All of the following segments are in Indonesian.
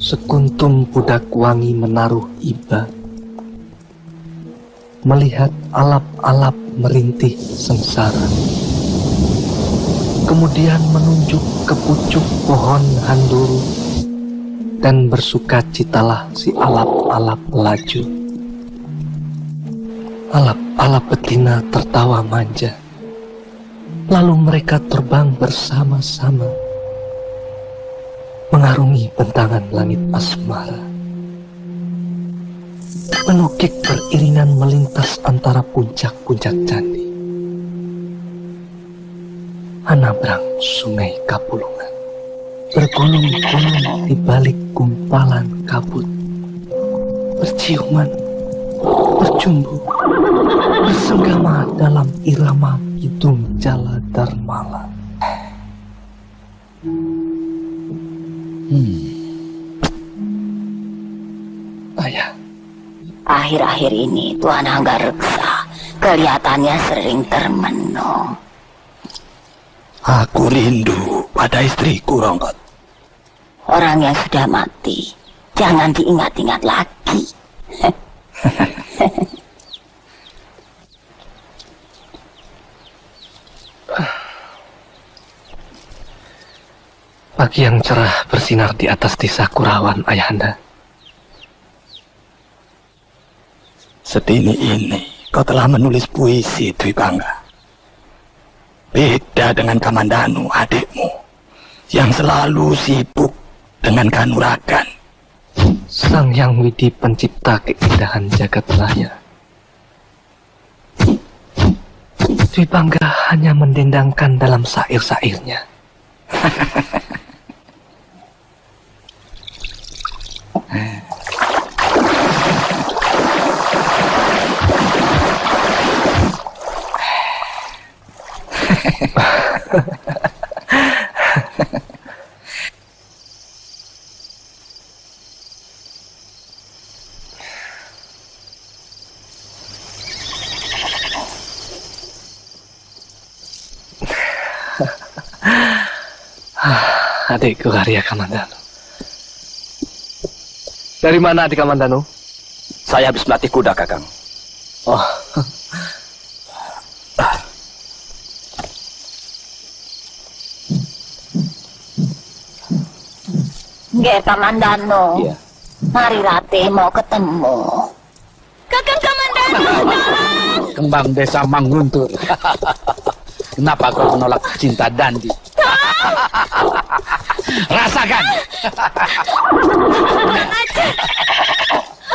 sekuntum budak wangi menaruh iba, melihat alap-alap merintih sengsara. Kemudian menunjuk ke pucuk pohon handuru, dan bersukacitalah si alap-alap laju. Alap-alap betina tertawa manja, lalu mereka terbang bersama-sama, mengarungi bentangan langit asmara. Menukik beriringan melintas antara puncak-puncak candi. Anabrang sungai Kapulungan bergulung-gulung di balik gumpalan kabut, berciuman, bercumbu, bersenggama dalam irama Bidung Jala Darmala. Ayah, akhir-akhir ini Tuan Hanggareksa kelihatannya sering termenung. Aku rindu pada istriku, Ronggot. Orang yang sudah mati jangan diingat-ingat lagi. pagi yang cerah bersinar di atas desa Kurawan, Ayahanda. Sedini ini kau telah menulis puisi, Dwi Bangga. Beda dengan Kamandanu, adikmu, yang selalu sibuk dengan kanuragan. Sang Yang Widi pencipta keindahan jagat raya. Dwi Bangga hanya mendendangkan dalam syair-syairnya. Adikku Arya Kamandanu. Dari mana adik Kamandanu? Saya habis melatih kuda, Kakang. Oh. Nggih, Kamandanu. Iya. Mari Ratih mau ketemu. Kakang Kamandanu, tolong! Kembang desa Manguntur. Kenapa kau menolak cinta Dandi? Rasakan!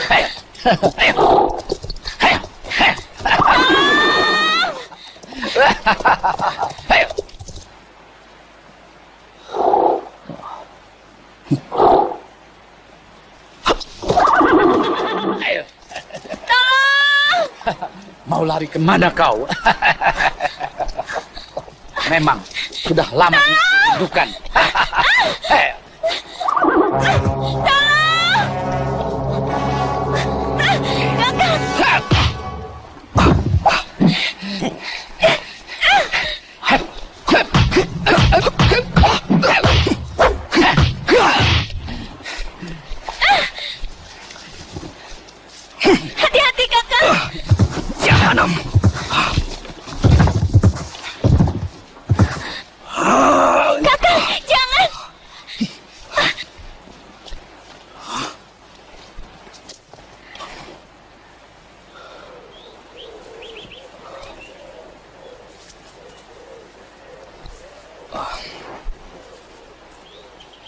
Ayo, ayo, ayo, ayo. Ayo. Mau lari kemana kau? Memang sudah lama dirindukan. Hati-hati, Kakang. Jangan. Kakang, jangan.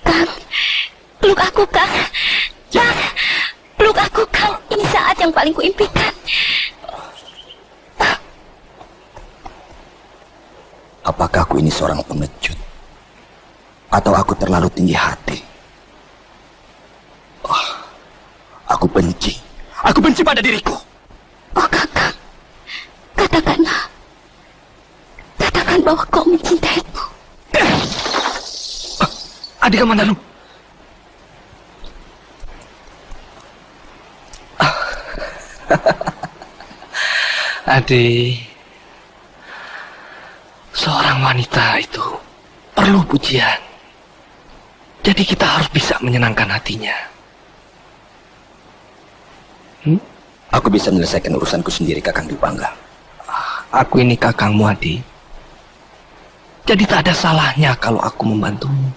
Kang, peluk aku, Kang. Kang, peluk aku, Kang. Ini saat yang paling kuimpikan. Apakah aku ini seorang pengecut? Atau aku terlalu tinggi hati? Oh, aku benci. Aku benci pada diriku. Oh, Kakang. Katakanlah. Katakan bahwa kau mencintaiku. Adik Kamandanu. Adik, seorang wanita itu perlu pujian. Jadi kita harus bisa menyenangkan hatinya. Aku bisa menyelesaikan urusanku sendiri, Kakang Dipangga. Aku ini kakangmu, Adi. Jadi tak ada salahnya kalau aku membantumu.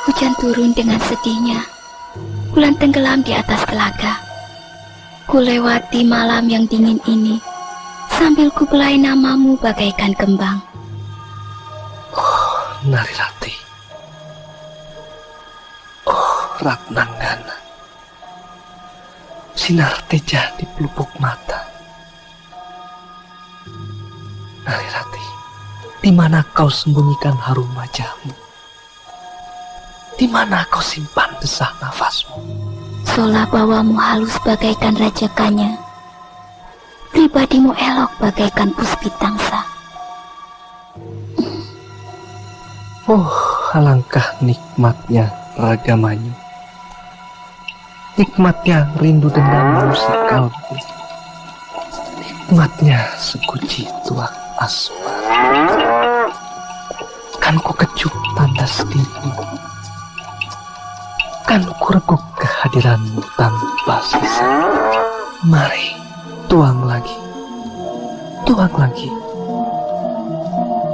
Hujan turun dengan sedihnya. Bulan tenggelam di atas telaga. Ku lewati malam yang dingin ini sambil ku belai namamu bagaikan kembang. Oh, Narirati. Oh, Ratnanggana. Sinar teja di pelupuk mata. Narirati, di mana kau sembunyikan harum wajahmu? Di mana kau simpan desah nafasmu? Sola bawamu halus bagaikan rajakanya. Pribadimu elok bagaikan puspitangsa. Oh, alangkah nikmatnya ragamanyu. Nikmatnya rindu dendam musik kalbu. Nikmatnya seguci tuak asmara. Kan ku kecup tanda sedihmu. Kan ku reguk kehadiranmu tanpa sisa. Mari, tuang lagi. Tuang lagi.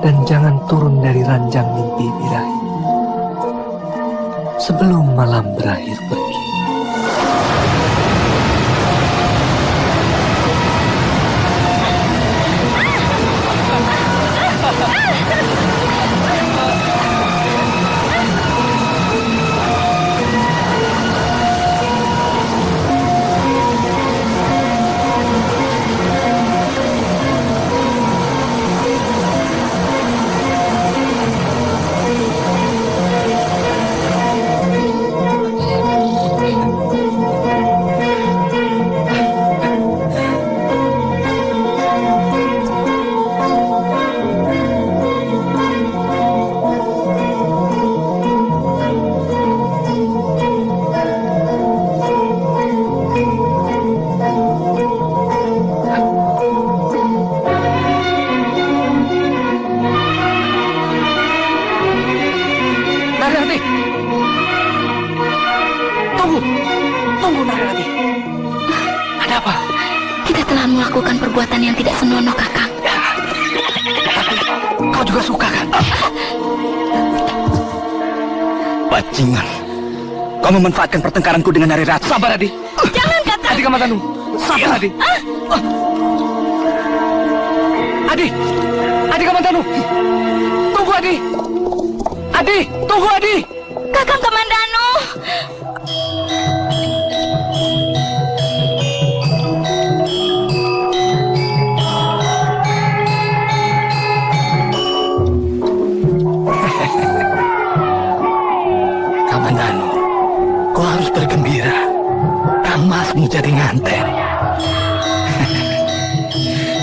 Dan jangan turun dari ranjang mimpi birahi. Sebelum malam berakhir pergi. Tunggu Narirati. Ada apa? Kita telah melakukan perbuatan yang tidak senonoh, Kakang. Tapi kau juga suka kan? Bajingan, kau memanfaatkan pertengkaranku dengan Narirati. Sabar, Adi. Jangan, Kakang. Adi Kamandanu. Sabar, Adi. Adi. Adi Kamandanu. Tunggu, Adi. Adi, tunggu, Adi. Kakang Kamandanu. Kamandanu, kau harus bergembira. Kang Masmu jadi nganten.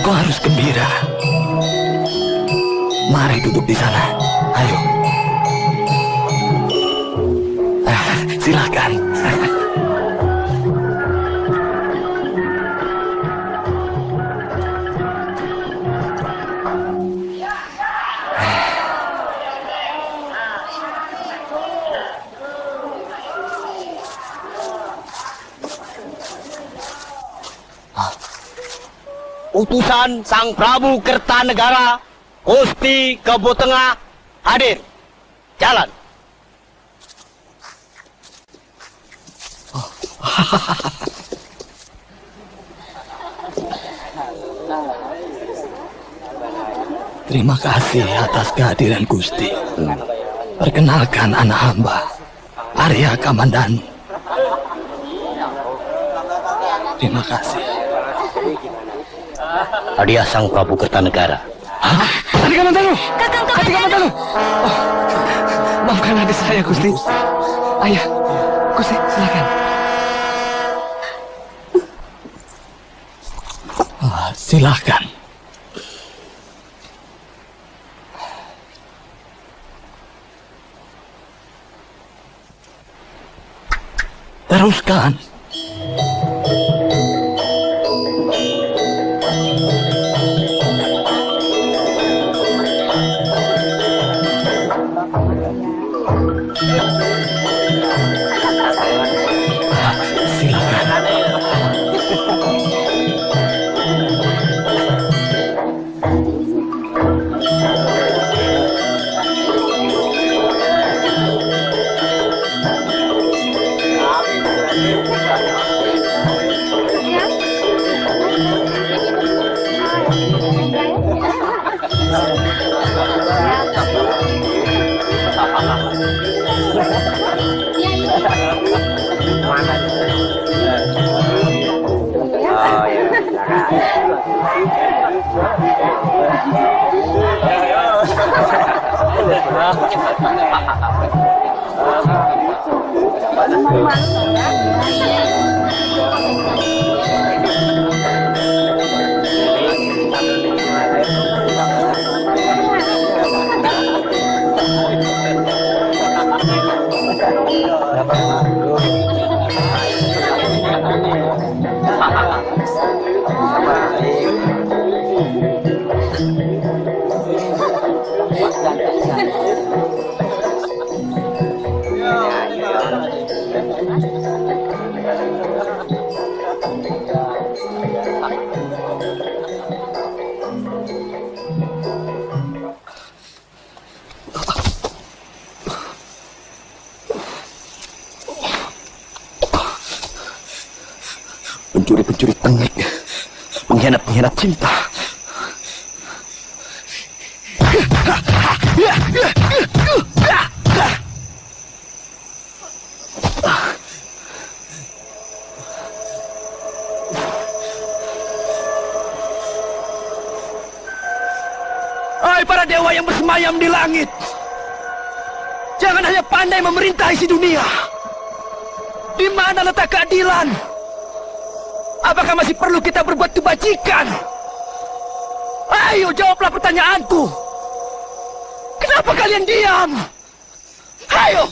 Kau harus gembira. Mari duduk di sana. Ayo. Silakan. Utusan Sang Prabu Kertanegara, Gusti Kebo Tengah hadir. Jalan. Terima kasih atas kehadiran Gusti. Perkenalkan anak hamba, Arya Kamandanu. Terima kasih. Hadiah Sang Prabu Kertanegara. Hah? Adi Kamandanu. Kakang Adi Kamandanu. Kamandanu. Oh, maafkan adik saya, Gusti. Ayah, Gusti, silakan. Silahkan. Teruskan. Pencuri-pencuri tengik, pengkhianat-pengkhianat cinta. Hai para dewa yang bersemayam di langit, jangan hanya pandai memerintah isi dunia. Di mana letak keadilan? Apakah masih perlu kita berbuat kebajikan? Ayo jawablah pertanyaanku. Kenapa kalian diam? Ayo.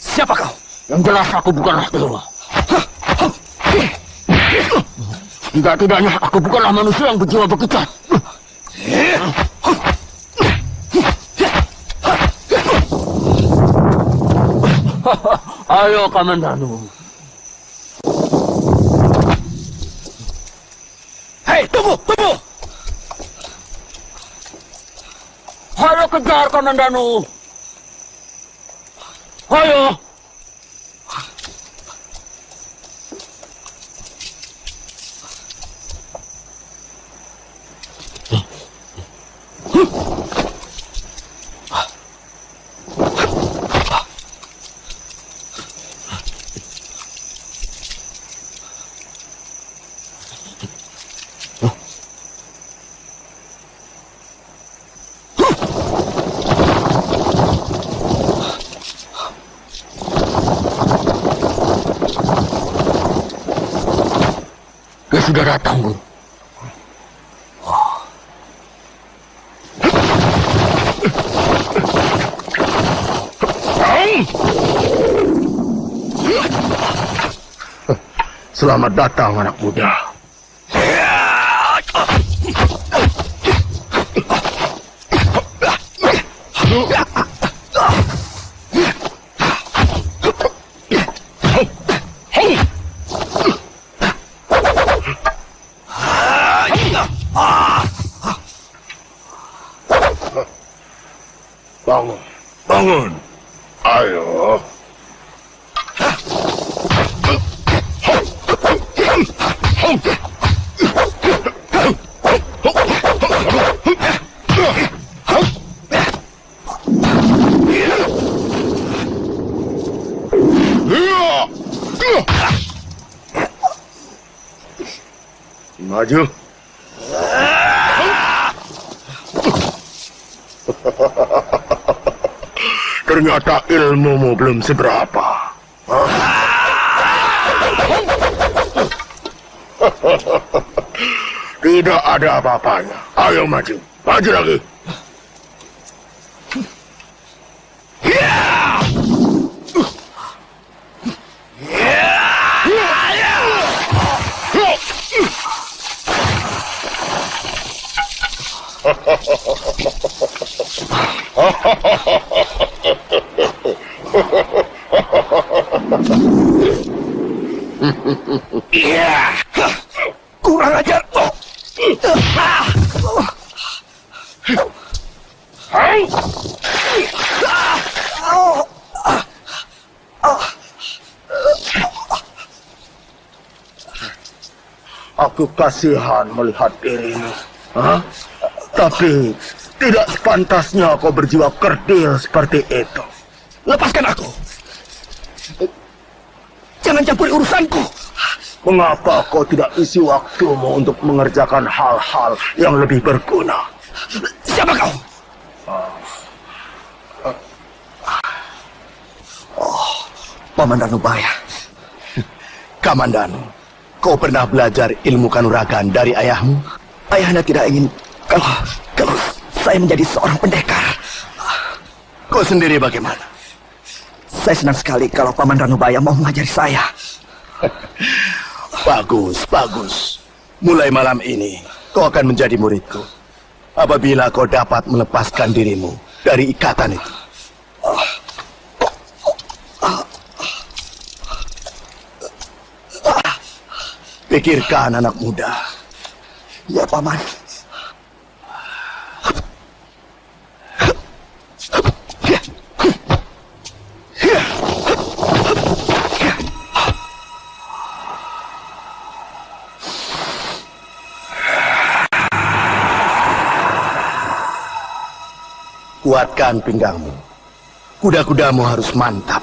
Siapa kau? Yang jelas aku bukanlah dewa. Tidak-tidaknya aku bukanlah manusia yang berjiwa bekicot. Ayo Kamandanu. Hei, tunggu. Ayo kejar Kamandanu. Ayo. Sudah datang, Guru. Selamat datang, anak muda. Bangun. Ayo. Maju. Ternyata ilmumu belum seberapa. Tidak ada apa-apanya. Ayo maju. Maju lagi. Kurang ajar. Aku kasihan melihat dirimu. Tapi tidak sepantasnya kau berjiwa kerdil seperti itu. Lepaskan aku. Jangan campuri urusanku. Mengapa kau tidak isi waktumu untuk mengerjakan hal-hal yang lebih berguna? Siapa kau? Paman Ranubaya. Kamandanu, kau pernah belajar ilmu kanuragan dari ayahmu? Ayahanda tidak ingin kalau saya menjadi seorang pendekar. Kau sendiri bagaimana? Saya senang sekali kalau Paman Ranubaya mau mengajari saya. Bagus, bagus. Mulai malam ini, kau akan menjadi muridku. Apabila kau dapat melepaskan dirimu dari ikatan itu. Pikirkan anak muda. Ya, Paman. Kuatkan pinggangmu. Kuda-kudamu harus mantap.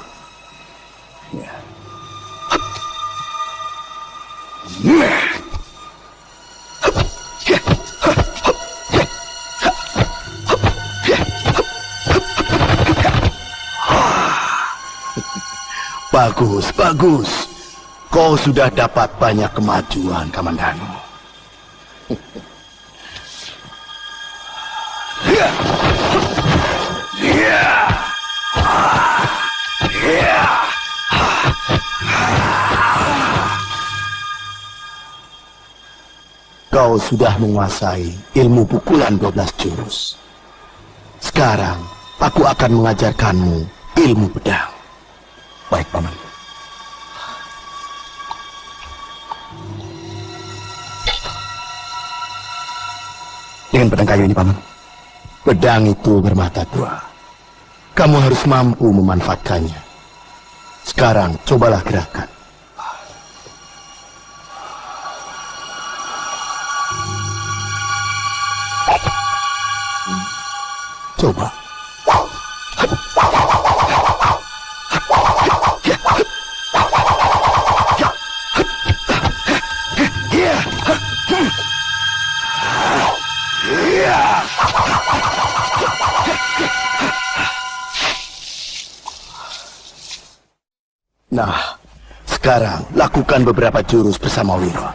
Ya. Bagus, bagus. Kau sudah dapat banyak kemajuan, Kamandanu. Kau sudah menguasai ilmu pukulan 12 jurus. Sekarang, aku akan mengajarkanmu ilmu pedang. Baik, Paman. Dengan pedang kayu ini, Paman. Pedang itu bermata dua. Kamu harus mampu memanfaatkannya. Sekarang, cobalah gerakan. Coba. Nah, sekarang lakukan beberapa jurus bersama Wiro.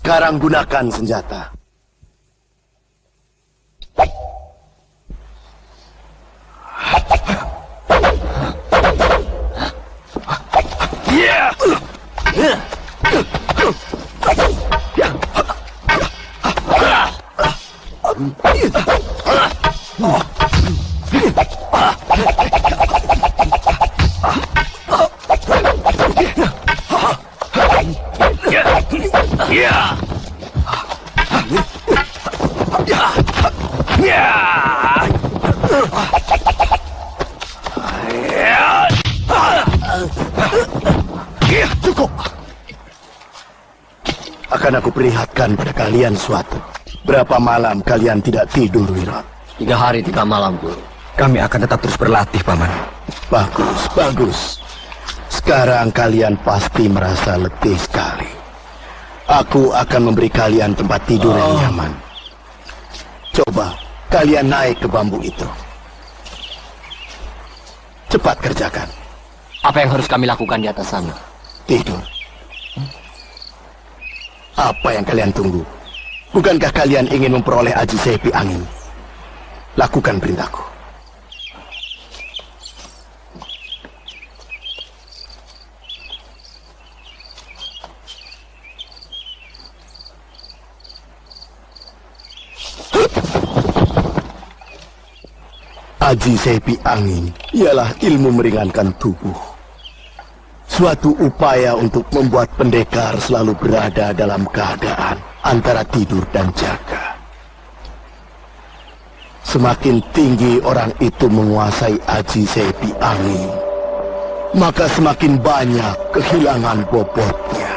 Sekarang gunakan senjata. Akan aku perlihatkan pada kalian suatu. Berapa malam kalian tidak tidur, Wirot? 3 hari 3 malam, Guru. Kami akan tetap terus berlatih, Paman. Bagus, bagus. Sekarang kalian pasti merasa letih sekali. Aku akan memberi kalian tempat tidur yang nyaman. Coba kalian naik ke bambu itu. Cepat kerjakan. Apa yang harus kami lakukan di atas sana? Tidur. Apa yang kalian tunggu? Bukankah kalian ingin memperoleh aji sepi angin? Lakukan perintahku. Aji sepi angin ialah ilmu meringankan tubuh. Suatu upaya untuk membuat pendekar selalu berada dalam keadaan antara tidur dan jaga. Semakin tinggi orang itu menguasai aji sepi angin, maka semakin banyak kehilangan bobotnya.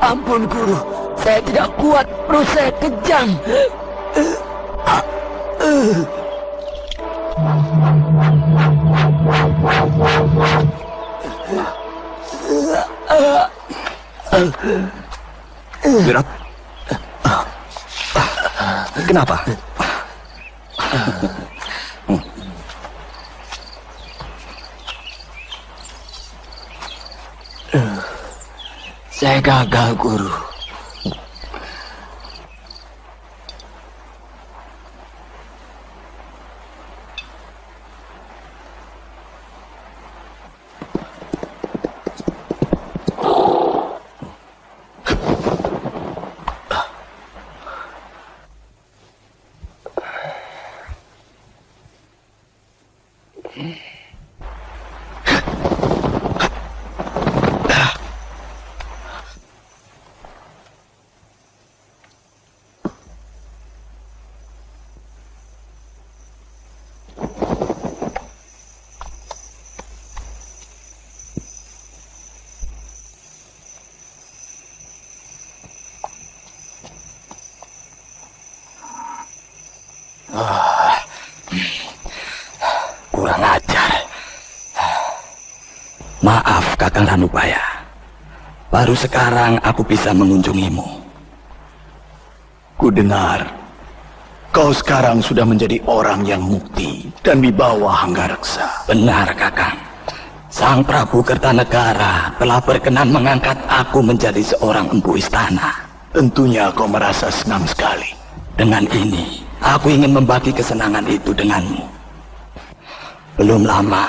Ampun, Guru. Saya tidak kuat. Perut saya kejang. Wirot, kenapa? Saya gagal, Guru. Kurang ajar. Maaf, Kakang Ranubaya. Baru sekarang aku bisa mengunjungimu. Ku dengar, kau sekarang sudah menjadi orang yang mukti dan wibawa Hanggareksa. Benar, Kakang. Sang Prabu Kertanegara telah berkenan mengangkat aku menjadi seorang empu istana. Tentunya kau merasa senang sekali. Dengan ini, aku ingin membagi kesenangan itu denganmu. Belum lama,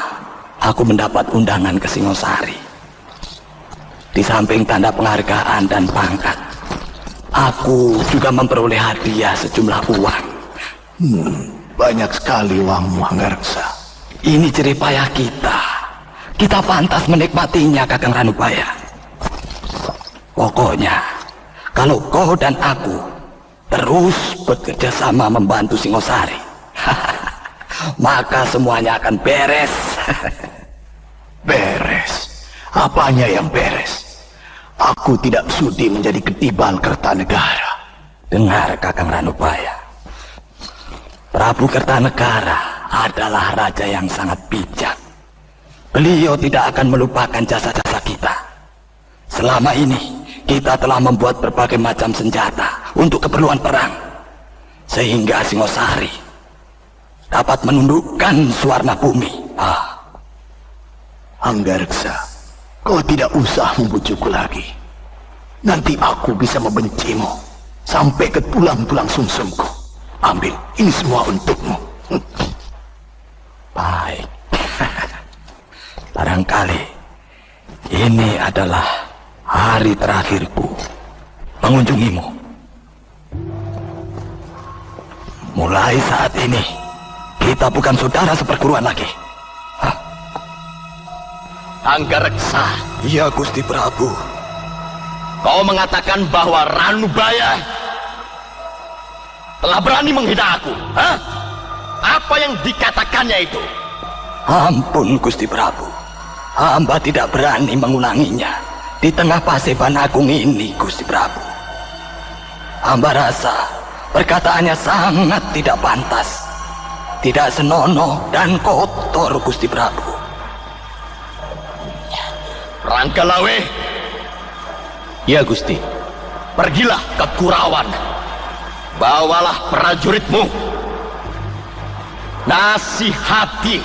aku mendapat undangan ke Singosari. Di samping tanda penghargaan dan pangkat, aku juga memperoleh hadiah sejumlah uang. Banyak sekali uangmu, Hanggareksa. Ini jeripayah kita. Kita pantas menikmatinya, Kakang Ranubaya. Pokoknya, kalau kau dan aku terus bekerja sama membantu Singosari, maka semuanya akan beres. Beres? Apanya yang beres? Aku tidak sudi menjadi ketiban Kertanegara. Dengar, Kakang Ranubaya. Prabu Kertanegara adalah raja yang sangat bijak. Beliau tidak akan melupakan jasa-jasa kita. Selama ini, kita telah membuat berbagai macam senjata untuk keperluan perang. Sehingga Singosari dapat menundukkan Suwarna Bumi. Hanggareksa, kau tidak usah membujukku lagi. Nanti aku bisa membencimu sampai ke tulang-tulang sumsumku. Ambil, ini semua untukmu. Baik. Barangkali ini adalah hari terakhirku mengunjungimu. Mulai saat ini, kita bukan saudara seperguruan lagi. Hanggareksa, Iya, Gusti Prabu. kau mengatakan bahwa Ranubaya telah berani menghina aku. apa yang dikatakannya itu? Ampun Gusti Prabu, hamba tidak berani mengulanginya di tengah Paseban Agung ini, Gusti Prabu. Hamba rasa perkataannya sangat tidak pantas, tidak senonoh dan kotor, Gusti Prabu. Ranggalawe, Ya Gusti. pergilah ke Kurawan. Bawalah prajuritmu. Nasihati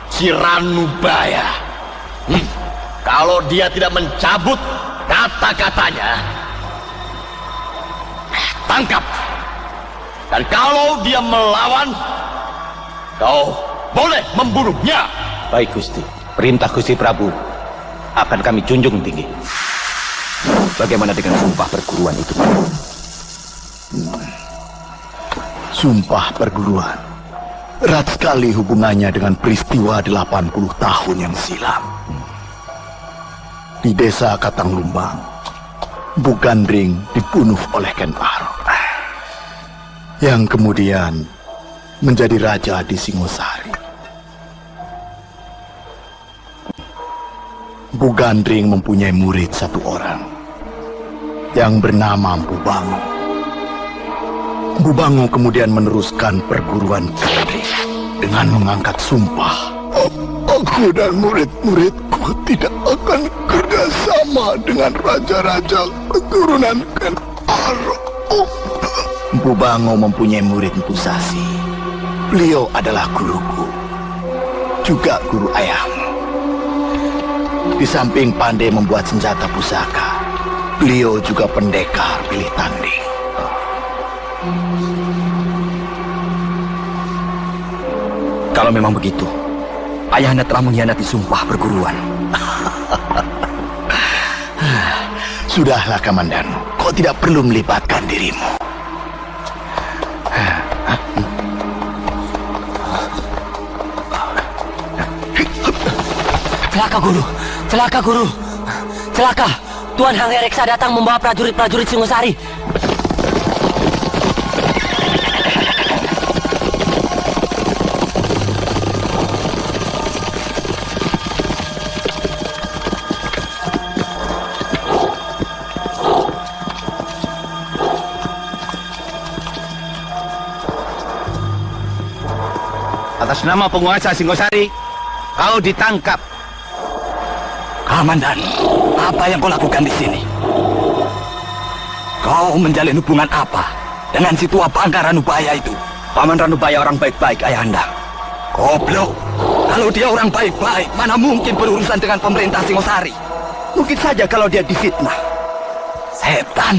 si Ranubaya. Kalau dia tidak mencabut kata-katanya, tangkap. Dan kalau dia melawan, kau boleh membunuhnya. Baik Gusti. Perintah Gusti Prabu akan kami junjung tinggi. Bagaimana dengan sumpah perguruan itu? Sumpah perguruan erat sekali hubungannya dengan peristiwa 80 tahun yang silam. Di desa Katanglumbang, Bu Gandring dibunuh oleh Ken Arok, yang kemudian menjadi raja di Singosari. Bu Gandring mempunyai murid satu orang yang bernama Bu Bango. Bu Bango kemudian meneruskan perguruan Gandring dengan mengangkat sumpah. Aku dan murid-muridku tidak akan kerjasama dengan raja-raja keturunan Ken Arok. Bu Bango mempunyai murid Mpu Sasi. Beliau adalah guruku, juga guru ayahmu. Di samping pandai membuat senjata pusaka, beliau juga pendekar pilih tanding. Kalau memang begitu, ayahanda telah mengkhianati sumpah perguruan. Sudahlah Kamandanu, kau tidak perlu melibatkan dirimu. Celaka guru, celaka guru, celaka. Tuan Hanggareksa datang membawa prajurit-prajurit Singosari. Atas nama penguasa Singosari, kau ditangkap. Kamandan, apa yang kau lakukan di sini? Kau menjalin hubungan apa dengan si tua bangka Ranubaya itu? Paman Ranubaya orang baik-baik, ayahanda. Goblok. Kalau dia orang baik-baik, mana mungkin berurusan dengan pemerintah Singosari? Mungkin saja kalau dia difitnah. Setan.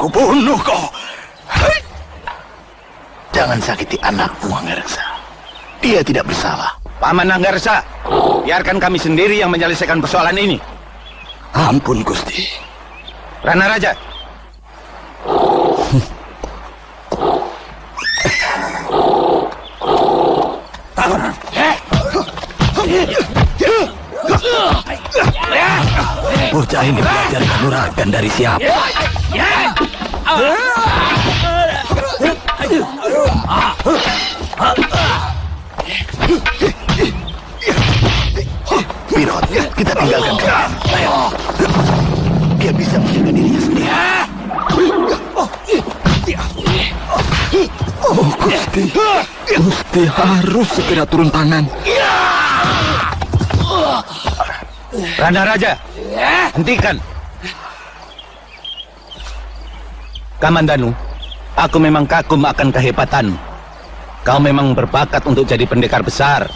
Kubunuh kau. Jangan sakiti anakmu, Hanggareksa. Dia tidak bersalah. Paman Hanggareksa, biarkan kami sendiri yang menyelesaikan persoalan ini. Ampun, Gusti. Rana Raja. Bocah ini belajar kanuragan dari siapa? Pirot, kita tinggalkan dia. Ayo. Dia bisa menjaga dirinya sendiri. Oh, Gusti. Gusti harus segera turun tangan. Rana Raja, hentikan. Kamandanu, aku memang kagum akan kehebatanmu. Kau memang berbakat untuk jadi pendekar besar.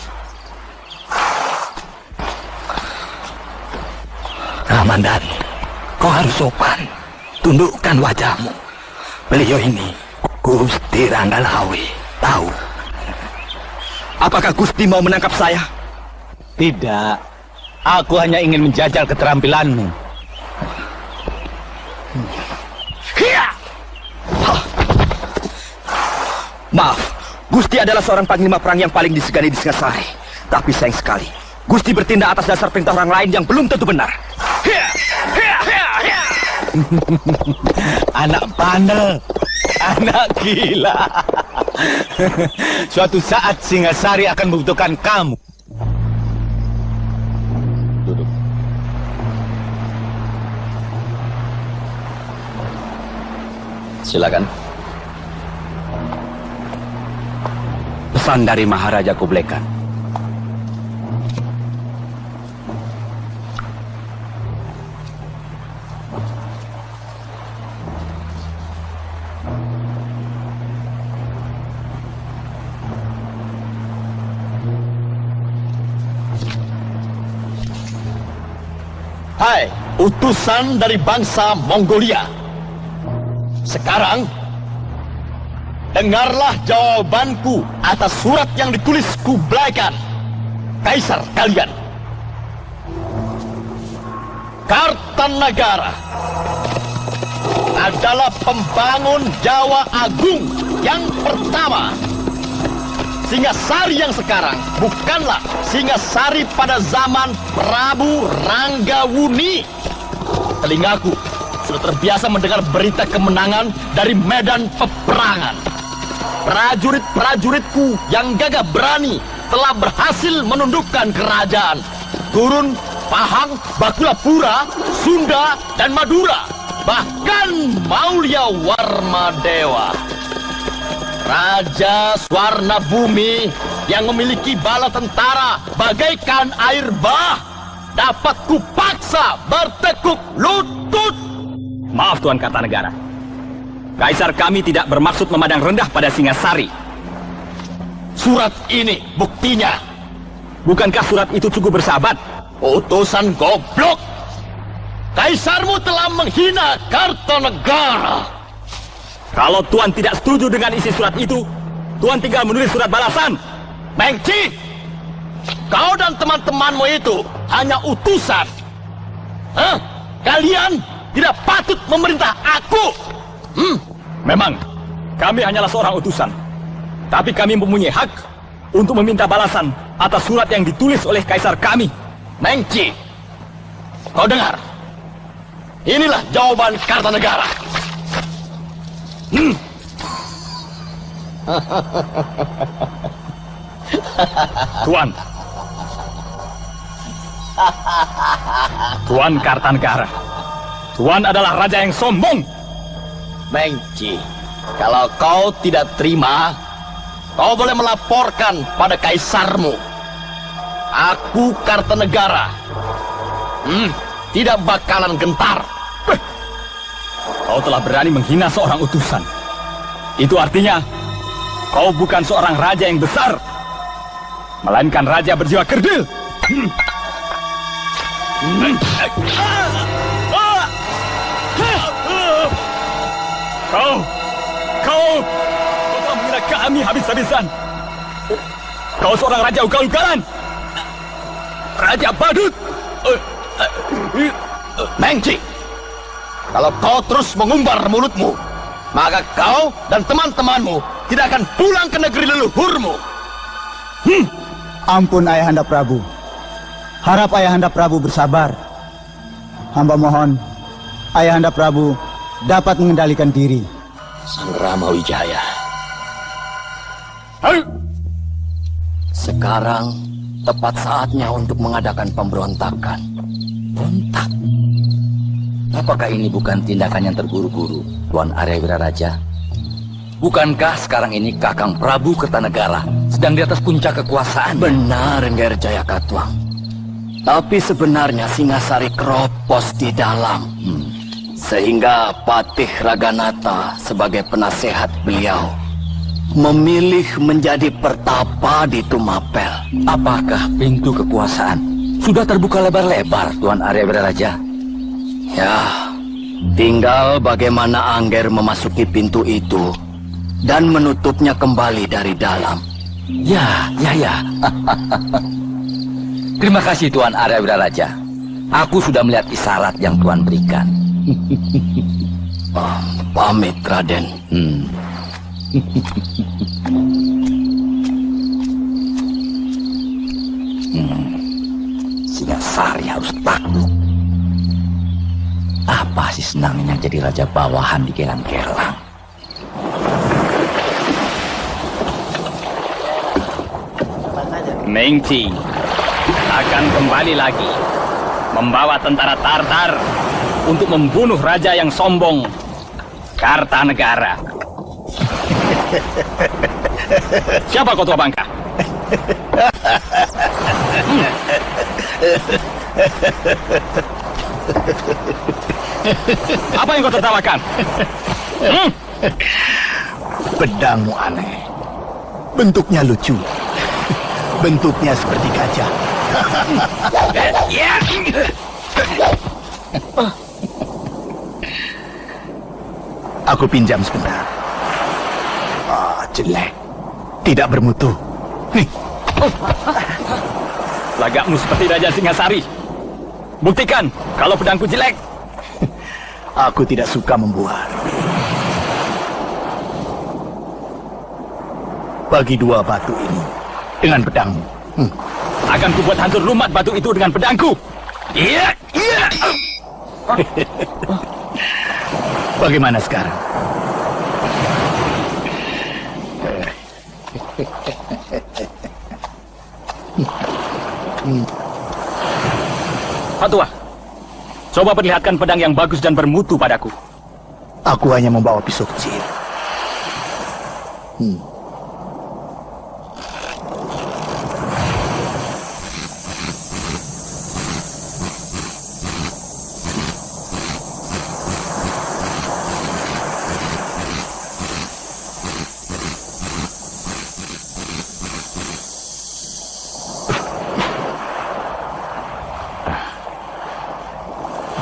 Kamandan, kau harus sopan. Tundukkan wajahmu. Beliau ini Gusti Ranggalawe. Tahu? Apakah Gusti mau menangkap saya? Tidak, aku hanya ingin menjajal keterampilanmu. Maaf, Gusti adalah seorang panglima perang yang paling disegani di Singasari. Tapi sayang sekali, Gusti bertindak atas dasar perintah orang lain yang belum tentu benar. Anak bandel, Anak gila. Suatu saat Singasari akan membutuhkan kamu. Duduk. Silakan. Pesan dari Maharaja Kublekan. Hai, utusan dari bangsa Mongolia. Sekarang, dengarlah jawabanku atas surat yang ditulis Kublai Khan, kaisar kalian. Kartanagara adalah pembangun Jawa Agung yang pertama. Singasari yang sekarang bukanlah Singasari pada zaman Prabu Ranggawuni. Telingaku sudah terbiasa mendengar berita kemenangan dari medan peperangan. Prajurit-prajuritku yang gagah berani telah berhasil menundukkan kerajaan Gurun, Pahang, Bakulapura, Sunda, dan Madura. Bahkan Maulya Warmadewa, Raja Swarna Bumi yang memiliki bala tentara bagaikan air bah, dapat kupaksa bertekuk lutut. Maaf Tuan Kartanegara. Kaisar kami tidak bermaksud memandang rendah pada Singasari. Surat ini buktinya. Bukankah surat itu cukup bersahabat? Utusan goblok. Kaisarmu telah menghina Kartanegara. Kalau Tuan tidak setuju dengan isi surat itu, Tuan tinggal menulis surat balasan. Mengci, kau dan teman-temanmu itu hanya utusan. Hah? Kalian tidak patut memerintah aku. Memang, kami hanyalah seorang utusan. Tapi kami mempunyai hak untuk meminta balasan atas surat yang ditulis oleh kaisar kami. Mengci, kau dengar? Inilah jawaban Kartanegara. Tuan Kartanegara, Tuan adalah raja yang sombong. Mengci, kalau kau tidak terima, kau boleh melaporkan pada kaisarmu. Aku Kartanegara tidak bakalan gentar. Kau telah berani menghina seorang utusan. Itu artinya kau bukan seorang raja yang besar, melainkan raja berjiwa kerdil. Kau telah menghina kami habis-habisan. Kau seorang raja ugal-ugalan, raja badut. Mengci, kalau kau terus mengumbar mulutmu, maka kau dan teman-temanmu tidak akan pulang ke negeri leluhurmu. Ampun Ayahanda Prabu. Harap Ayahanda Prabu bersabar. Hamba mohon Ayahanda Prabu dapat mengendalikan diri. Sang Rama Wijaya. Sekarang tepat saatnya untuk mengadakan pemberontakan. Bentak. Apakah ini bukan tindakan yang terburu-buru, Tuan Arya Wiraraja? Bukankah sekarang ini Kakang Prabu Kertanegara sedang di atas puncak kekuasaan? Benar, Ngger Jayakatwang. Tapi sebenarnya Singasari keropos di dalam. Sehingga Patih Raganata sebagai penasehat beliau memilih menjadi pertapa di Tumapel. Apakah pintu kekuasaan sudah terbuka lebar-lebar, Tuan Arya Wiraraja? Ya, tinggal bagaimana Angger memasuki pintu itu dan menutupnya kembali dari dalam. Ya. Terima kasih Tuan Arya Wiraraja. Aku sudah melihat isyarat yang Tuan berikan. Pamit, Raden. Singasari harus takluk. Apa sih senangnya jadi raja bawahan di Gelang-Gelang? Mengci akan kembali lagi membawa tentara Tartar untuk membunuh raja yang sombong, Kartanegara. Siapa kau tua bangka? Apa yang kau tertawakan? Pedangmu aneh. Bentuknya lucu. Bentuknya seperti gajah. Aku pinjam sebentar. Jelek. Tidak bermutu. Lagakmu seperti Raja Singasari. Buktikan kalau pedangku jelek. Aku tidak suka membuat. Bagi dua batu ini dengan pedangmu. Akan kubuat hancur lumat batu itu dengan pedangku. Iya, iya. Bagaimana sekarang? Patua, coba perlihatkan pedang yang bagus dan bermutu padaku. Aku hanya membawa pisau kecil.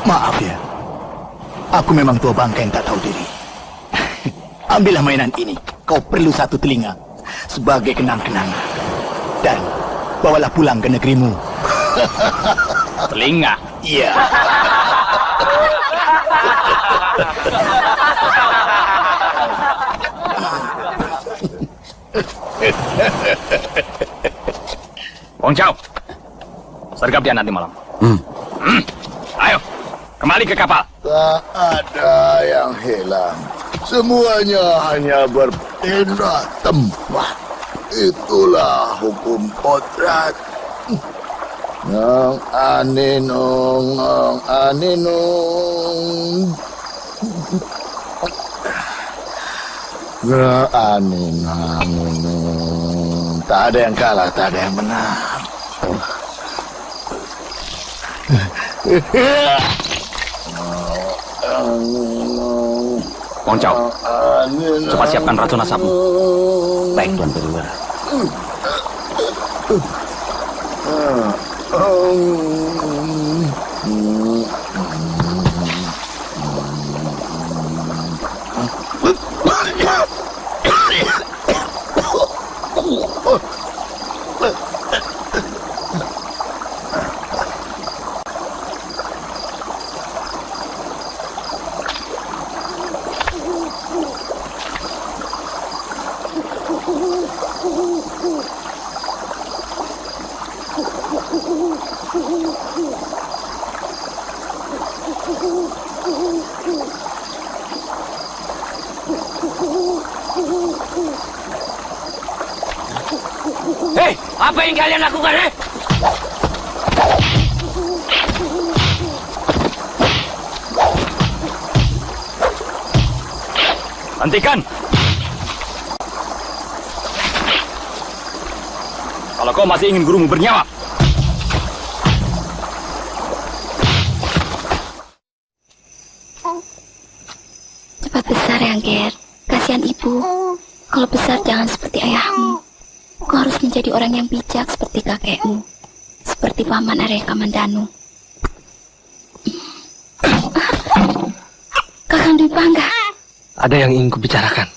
Maaf ya, aku memang tua bangka yang tak tahu diri. Ambillah mainan ini, kau perlu satu telinga sebagai kenang-kenangan. Dan bawalah pulang ke negerimu. Telinga? Iya. Wong Chao, sergap dia nanti malam. Ayo, kembali ke kapal. Tak ada yang hilang. Semuanya hanya berpindah tempat. Itulah hukum kodrat. Nong aninong, nong aninong. Nong aninong. Tak ada yang kalah, tak ada yang menang. Wong Chao, cepat siapkan racun asapmu. Baik, Tuan Perwira. Hei, apa yang kalian lakukan, Hentikan! Kalau kau masih ingin gurumu bernyawa. Cepat besar ya, Ger. Kasihan ibu. Kalau besar jangan seperti ayahmu. Kau harus menjadi orang yang bijak seperti kakekmu. Seperti Paman Arya Kamandanu. Kakang Dwi Pangga. Ada yang ingin kubicarakan.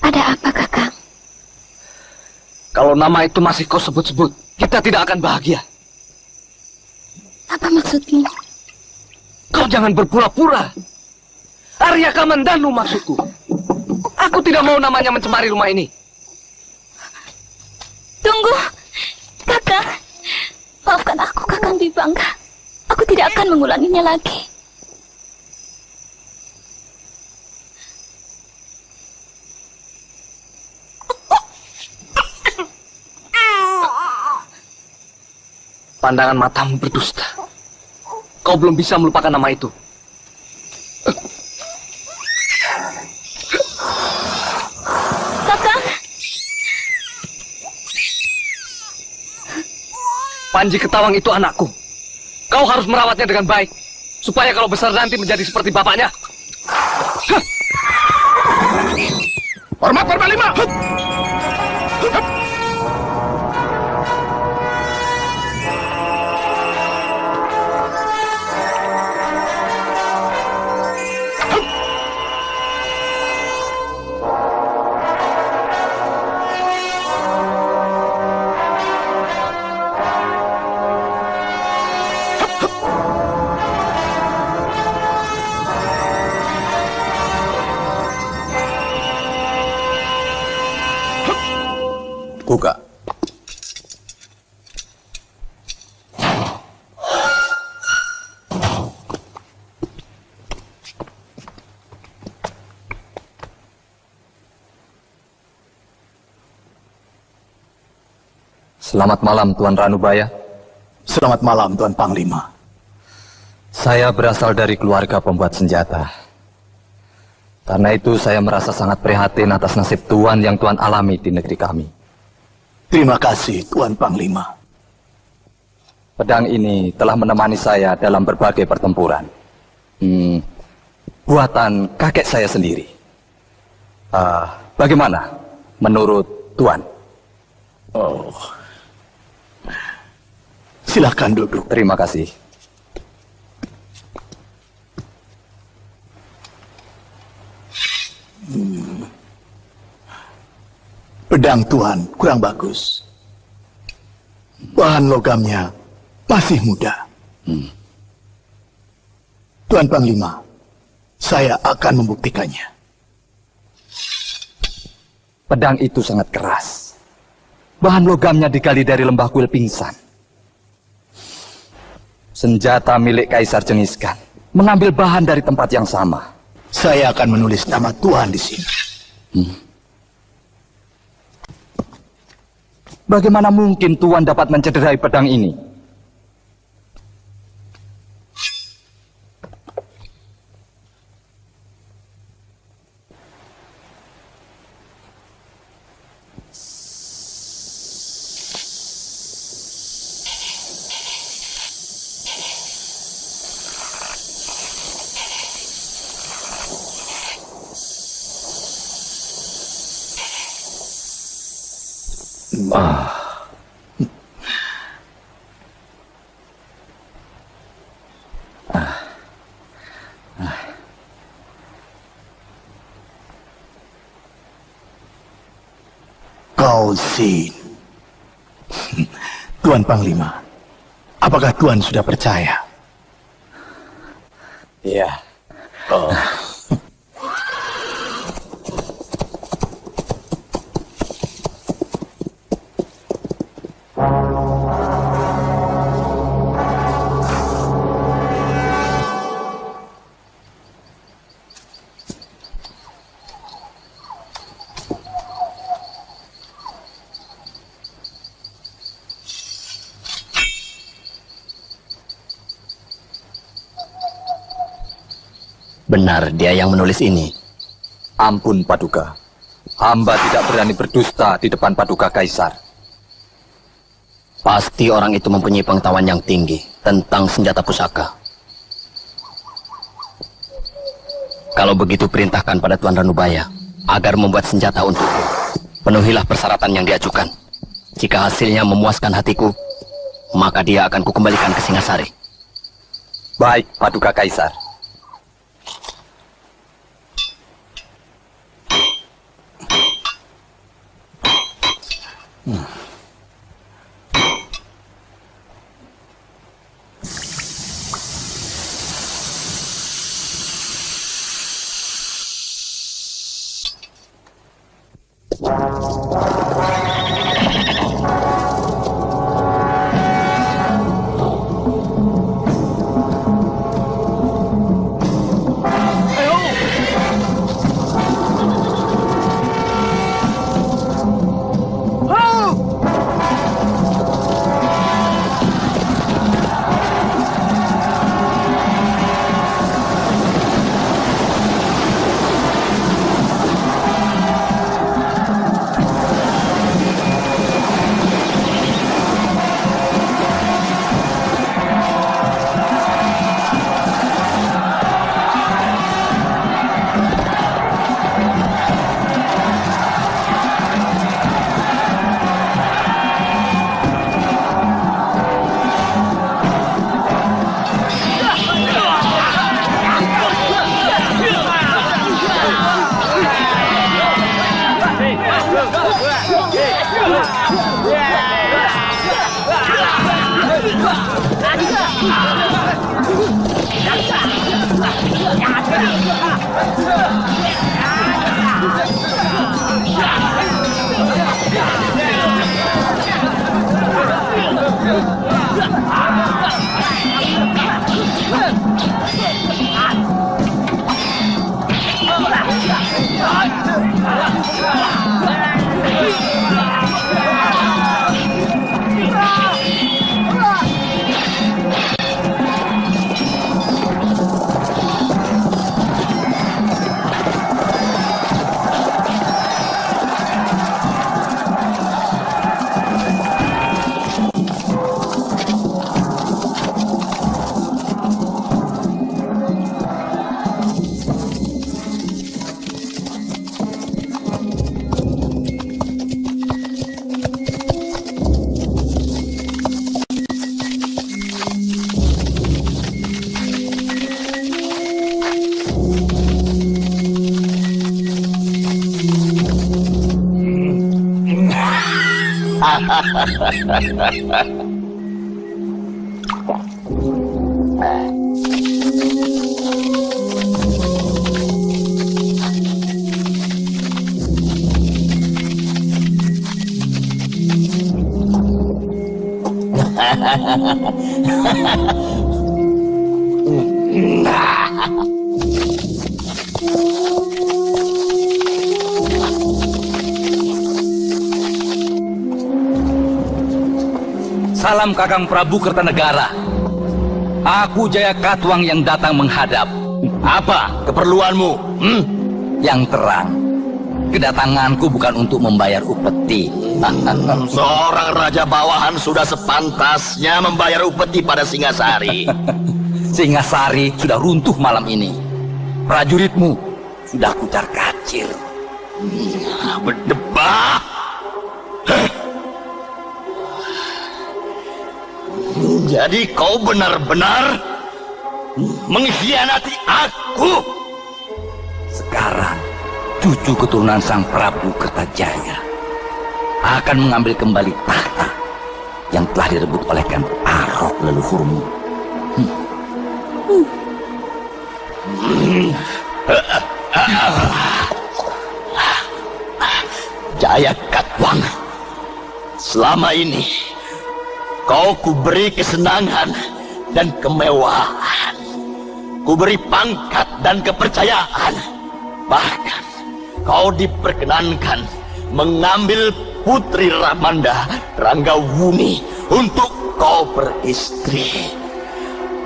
Ada apa, Kakang? Kalau nama itu masih kau sebut-sebut, kita tidak akan bahagia. Apa maksudmu? Kau jangan berpura-pura. Arya Kamandanu maksudku. Aku tidak mau namanya mencemari rumah ini. Tunggu, Kakang. Maafkan aku, Kakang Dwi Pangga. Aku tidak akan mengulanginya lagi. Pandangan matamu berdusta. Kau belum bisa melupakan nama itu. Kakang, Panji Ketawang itu anakku. Kau harus merawatnya dengan baik, supaya kalau besar nanti menjadi seperti bapaknya. Hormat Panglima. Buka. Selamat malam, Tuan Ranubaya. Selamat malam, Tuan Panglima. Saya berasal dari keluarga pembuat senjata. Karena itu saya merasa sangat prihatin atas nasib Tuan yang Tuan alami di negeri kami. Terima kasih, Tuan Panglima. Pedang ini telah menemani saya dalam berbagai pertempuran. Buatan kakek saya sendiri. Bagaimana menurut Tuan? Oh, silakan duduk. Terima kasih. Pedang Tuan kurang bagus. Bahan logamnya masih muda. Tuan Panglima, saya akan membuktikannya. Pedang itu sangat keras. Bahan logamnya digali dari lembah kuil pingsan. Senjata milik Kaisar Cengiskan mengambil bahan dari tempat yang sama. Saya akan menulis nama Tuan di sini. Bagaimana mungkin Tuan dapat mencederai pedang ini? Kausin. Tuan Panglima, apakah Tuan sudah percaya? Iya. Oh. Benar dia yang menulis ini. Ampun, Paduka. Hamba tidak berani berdusta di depan Paduka Kaisar. Pasti orang itu mempunyai pengetahuan yang tinggi tentang senjata pusaka. Kalau begitu perintahkan pada Tuan Ranubaya agar membuat senjata untukku. Penuhilah persyaratan yang diajukan. Jika hasilnya memuaskan hatiku, maka dia akan kukembalikan ke Singasari. Baik, Paduka Kaisar. Salam Kakang Prabu Kertanegara. Aku Jaya Katuang yang datang menghadap. Apa keperluanmu? Yang terang. Kedatanganku bukan untuk membayar upeti. Seorang raja bawahan sudah sepantasnya membayar upeti pada Singasari. Singasari sudah runtuh malam ini. Prajuritmu sudah kucar kacir. Berdebah. Jadi kau benar-benar mengkhianati aku. Sekarang cucu keturunan Sang Prabu Kertajaya akan mengambil kembali tahta yang telah direbut oleh Ken Arok leluhurmu. Jaya Katuang, selama ini kau kuberi kesenangan dan kemewahan, kuberi pangkat dan kepercayaan. Bahkan kau diperkenankan mengambil putri Ramanda Ranggawuni untuk kau beristri.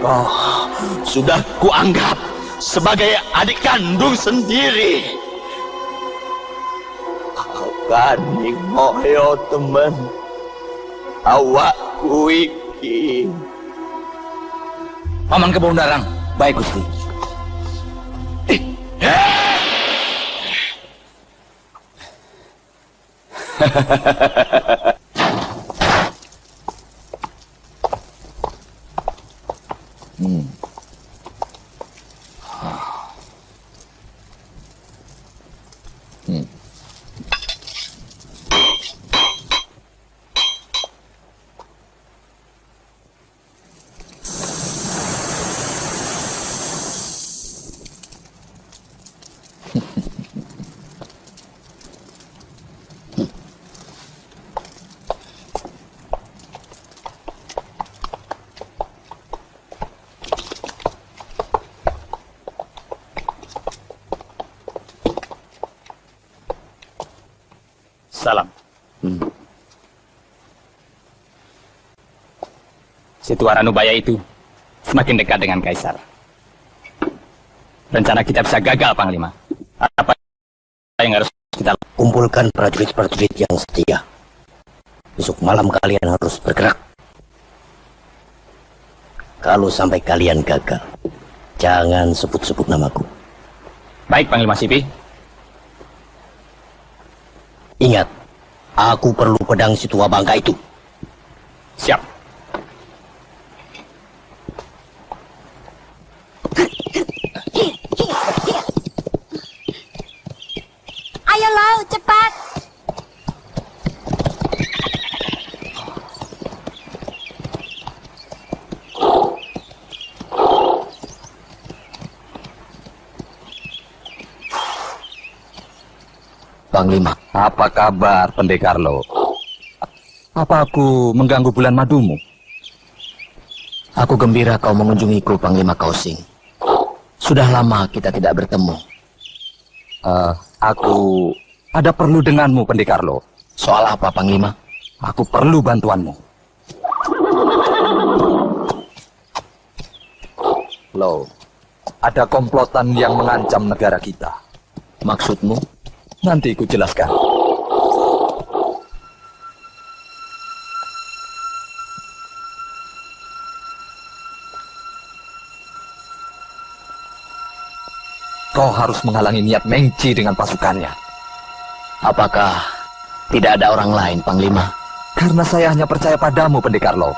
Oh, sudah kuanggap sebagai adik kandung sendiri. Kani ngoyo teman, awak iki. Paman Kebondarang, baik Gusti. Salam. Situar Ranubaya itu semakin dekat dengan Kaisar. Rencana kita bisa gagal, Panglima. Apa yang harus kita lakukan? Kumpulkan prajurit-prajurit yang setia. Besok malam kalian harus bergerak. Kalau sampai kalian gagal, jangan sebut-sebut namaku. Baik, Panglima Sipi. Ingat, aku perlu pedang si tua bangka itu. Siap. Ayo Lau, cepat. Panglima. Apa kabar, Pendekar Lo? Apa aku mengganggu bulan madumu? Aku gembira kau mengunjungiku, Panglima Kausing. Sudah lama kita tidak bertemu. Aku ada perlu denganmu, Pendekar Lo. Soal apa, Panglima? Aku perlu bantuanmu. Lo, ada komplotan yang mengancam negara kita. Maksudmu? Nanti ku jelaskan. Kau harus menghalangi niat Mengci dengan pasukannya. Apakah tidak ada orang lain, Panglima? Karena saya hanya percaya padamu, Pendekar Lo.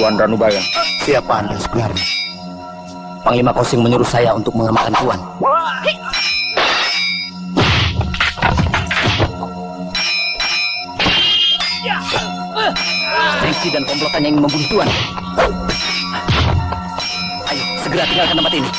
Tuan Ranubaya. Siapa Anda sebenarnya? Panglima Kausing menyuruh saya untuk mengamankan Tuan. Mengci dan komplotannya ingin membunuh Tuan. Ayo, segera tinggalkan tempat ini.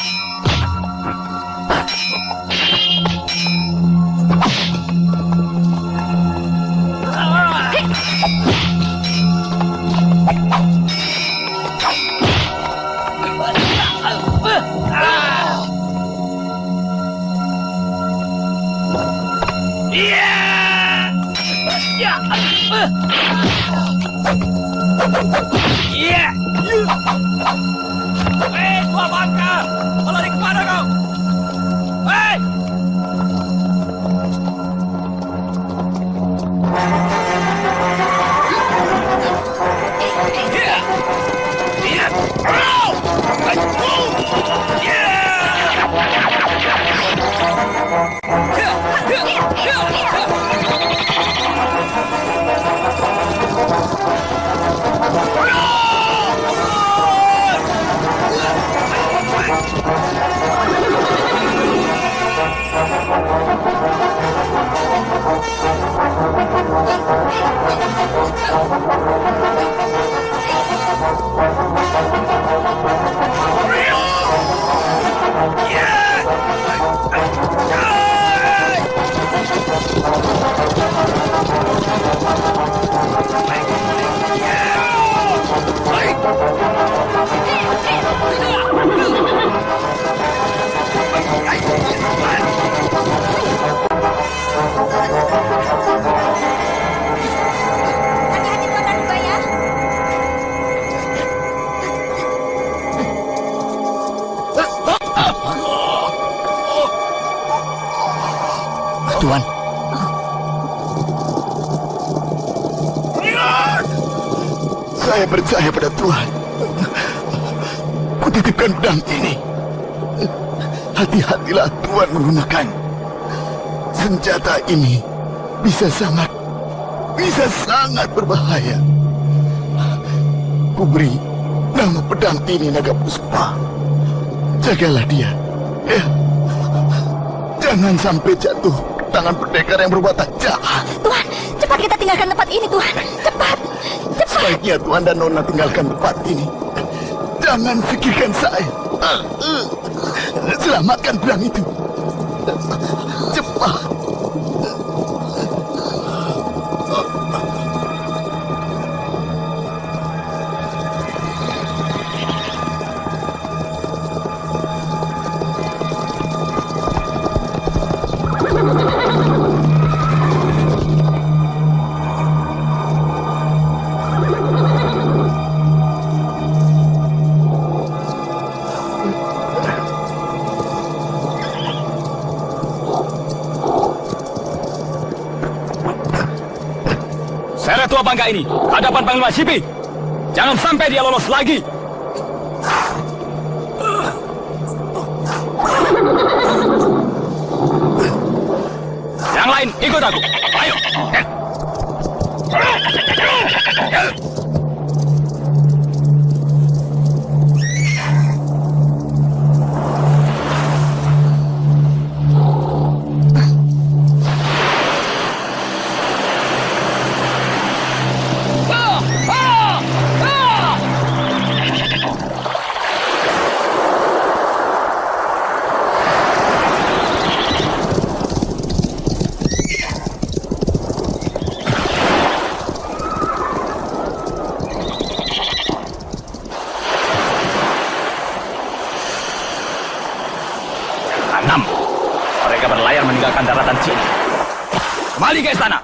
Hei, tua bangka! Kau lari kemana kau? Hei! Tuan. Saya percaya pada Tuhan. Kutitipkan pedang ini. Hati-hatilah Tuhan menggunakan. Senjata ini bisa sangat berbahaya. Kuberi nama pedang ini Naga Puspa. Jagalah dia. Ya. Jangan sampai jatuh tangan pendekar yang berwatak jahat. Tuhan, cepat kita tinggalkan tempat ini, Tuhan. Cepat, cepat. Sebaiknya Tuhan dan Nona tinggalkan tempat ini. Jangan pikirkan saya. Selamatkan pedang itu. Cepat. naga ini ke hadapan Panglima Sipi. Jangan sampai dia lolos lagi. Yang lain ikut aku. Ayo. Mereka berlayar meninggalkan daratan Cina. Kembali ke istana.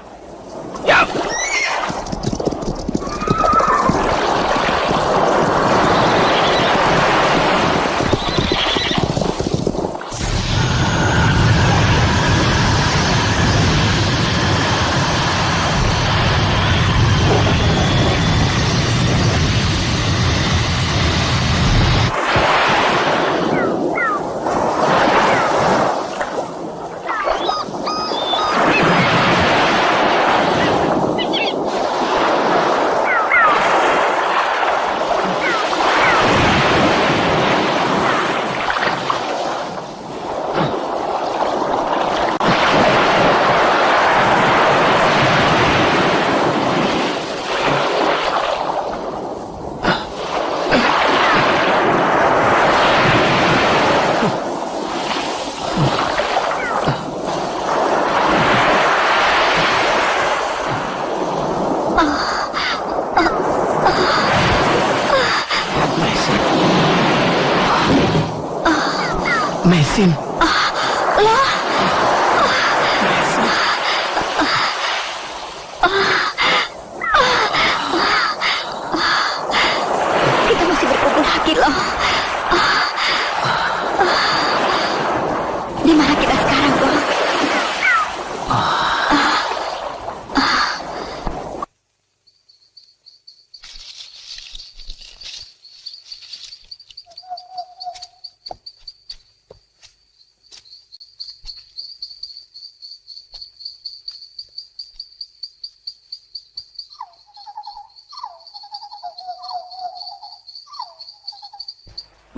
Ya. Mesin. Kita masih berkumpul lagi loh. Di mana kita sekarang, Bang?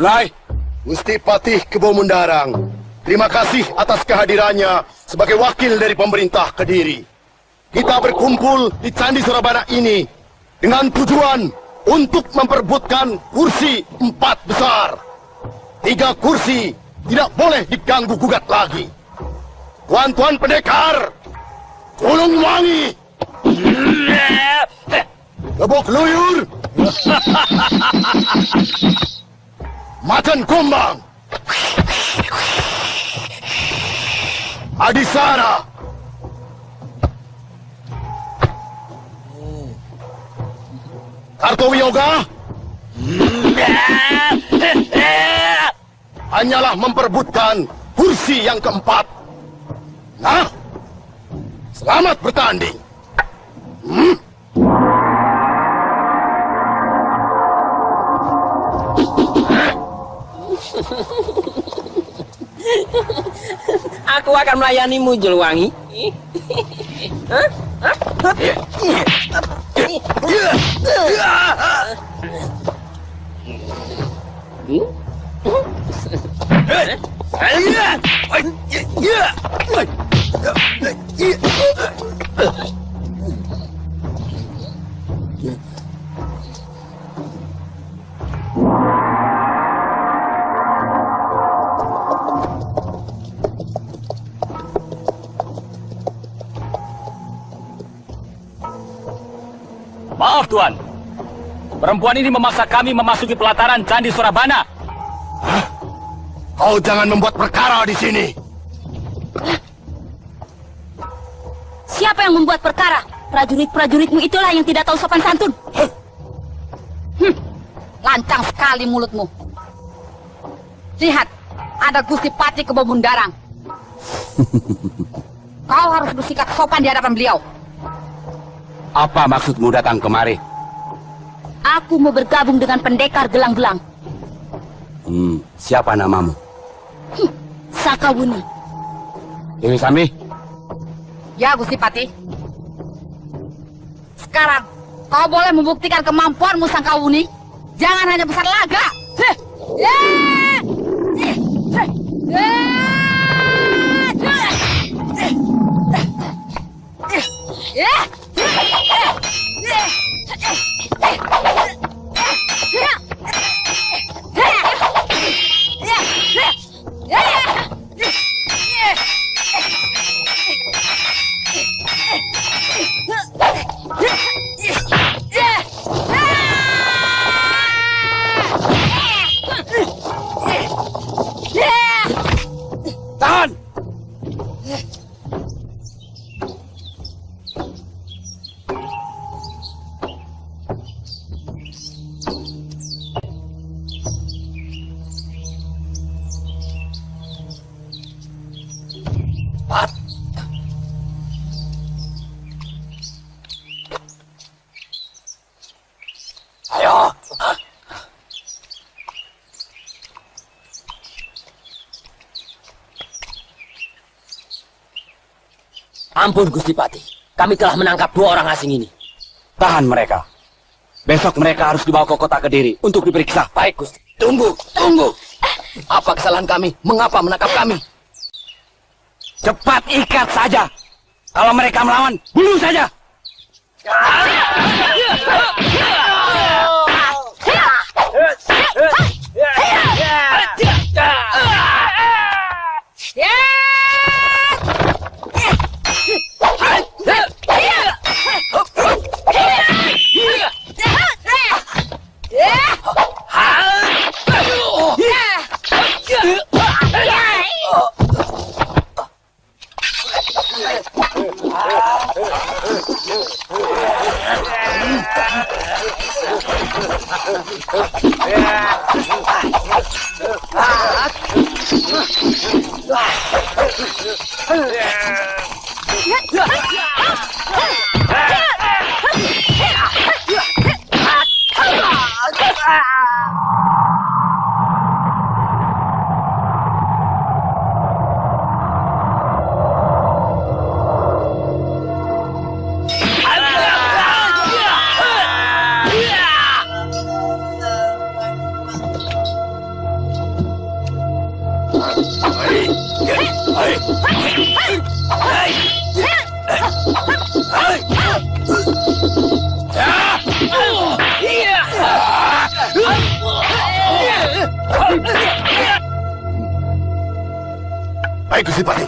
Mulai. Gusti Patih Kebo Mundarang, terima kasih atas kehadirannya sebagai wakil dari pemerintah Kediri. Kita berkumpul di Candi Surabana ini dengan tujuan untuk memperebutkan kursi 4 besar. 3 kursi tidak boleh diganggu gugat lagi. Tuan-tuan pendekar, Gunung Wangi, Gebok Luyur, Macan Kumbang, Adisara, Kartowiyoga, hanyalah memperebutkan kursi yang keempat. Nah, selamat bertanding. Aku akan melayanimu, Julwangi. Maaf, Tuan. Perempuan ini memaksa kami memasuki pelataran Candi Surabana. Hah? Kau jangan membuat perkara di sini. Siapa yang membuat perkara? Prajurit-prajuritmu itulah yang tidak tahu sopan santun. Lancang sekali mulutmu. Lihat, ada Gusti Patih Kebo Mundarang. Kau harus bersikap sopan di hadapan beliau. Apa maksudmu datang kemari? Aku mau bergabung dengan pendekar gelang-gelang. Siapa namamu? Sakawuni. Dewi Sambi? Ya, Gusti Patih. Sekarang, kau boleh membuktikan kemampuanmu, Sakawuni. Jangan hanya besar laga. Tahan! Ayo. Ampun Gusti Patih, kami telah menangkap 2 orang asing ini. Tahan mereka. Besok mereka harus dibawa ke kota Kediri untuk diperiksa. Baik Gusti. Tunggu. Apa kesalahan kami? Mengapa menangkap kami? Cepat ikat saja. Kalau mereka melawan, bunuh saja. Baik, Gusti Patih.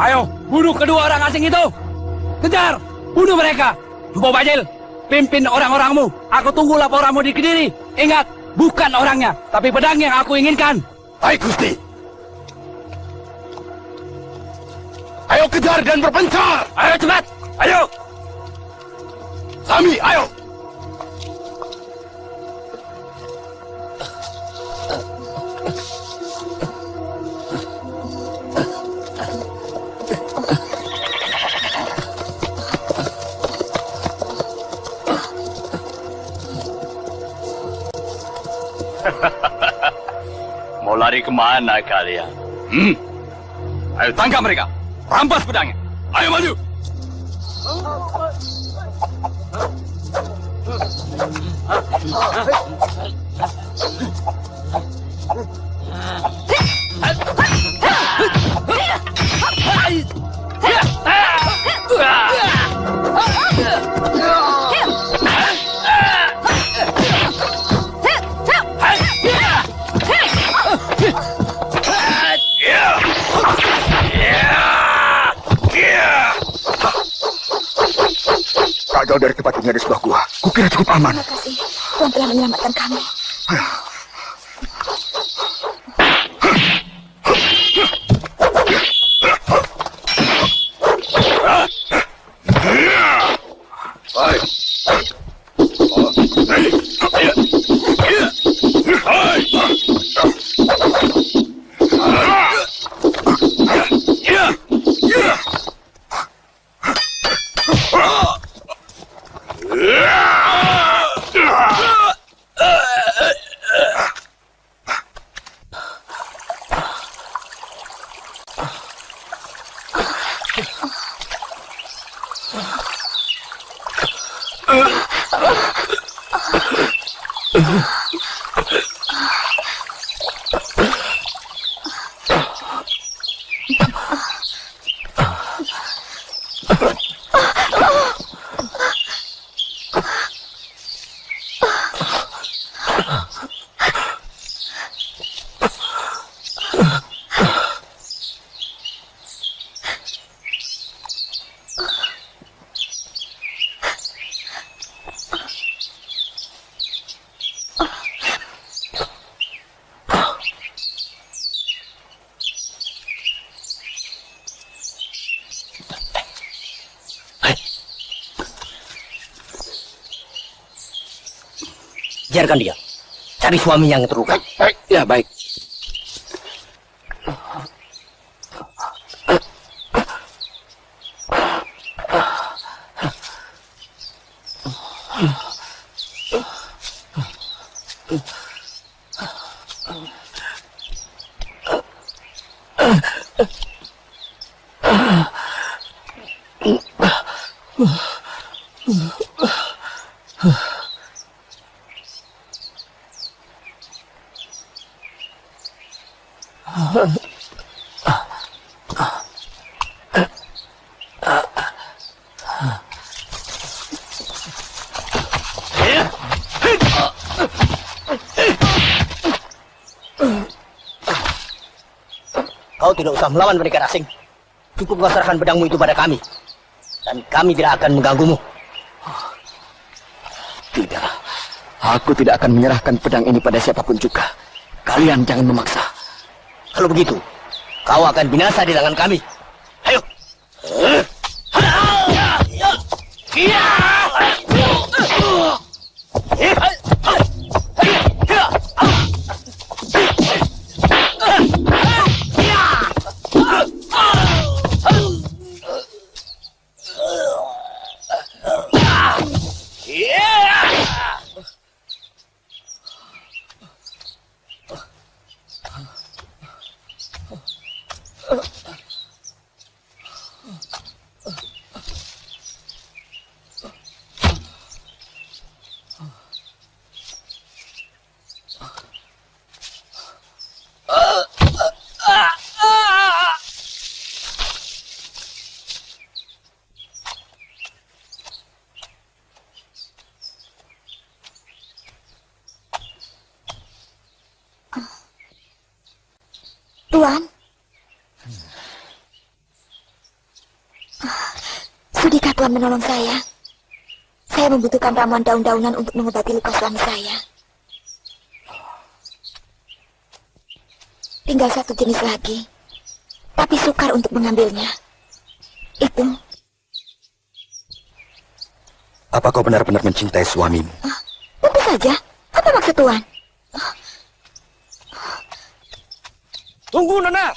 Ayo, bunuh kedua orang asing itu. Kejar, bunuh mereka. Mpo Bajil, pimpin orang-orangmu. Aku tunggu laporanmu di Kediri. Ingat, bukan orangnya, tapi pedang yang aku inginkan. Baik, Gusti. Ayo kejar dan berpencar. Ayo cepat, ayo. Sami, ayo. Mau lari kemana kalian? Ayo tangkap mereka. Rampas pedangnya. Ayo maju. Tak jauh dari tempat ini ada sebuah gua. Kukira cukup aman. Terima kasih. Tuhan telah menyelamatkan kami. Biarkan dia. Cari suami yang terluka. Baik. Ya, baik. Kau tidak usah melawan mereka asing. Cukup kau serahkan pedangmu itu pada kami. Dan kami tidak akan mengganggumu. Tidak. Aku tidak akan menyerahkan pedang ini pada siapapun juga. Kalian jangan memaksa. Kalau begitu, kau akan binasa di tangan kami. Ayo. Tuan, sudikah Tuan menolong saya? Saya membutuhkan ramuan daun-daunan untuk mengobati luka suami saya. Tinggal satu jenis lagi, tapi sukar untuk mengambilnya. Itu. Apa kau benar-benar mencintai suamimu? Tentu saja. Apa maksud Tuan? Tunggu, Nona!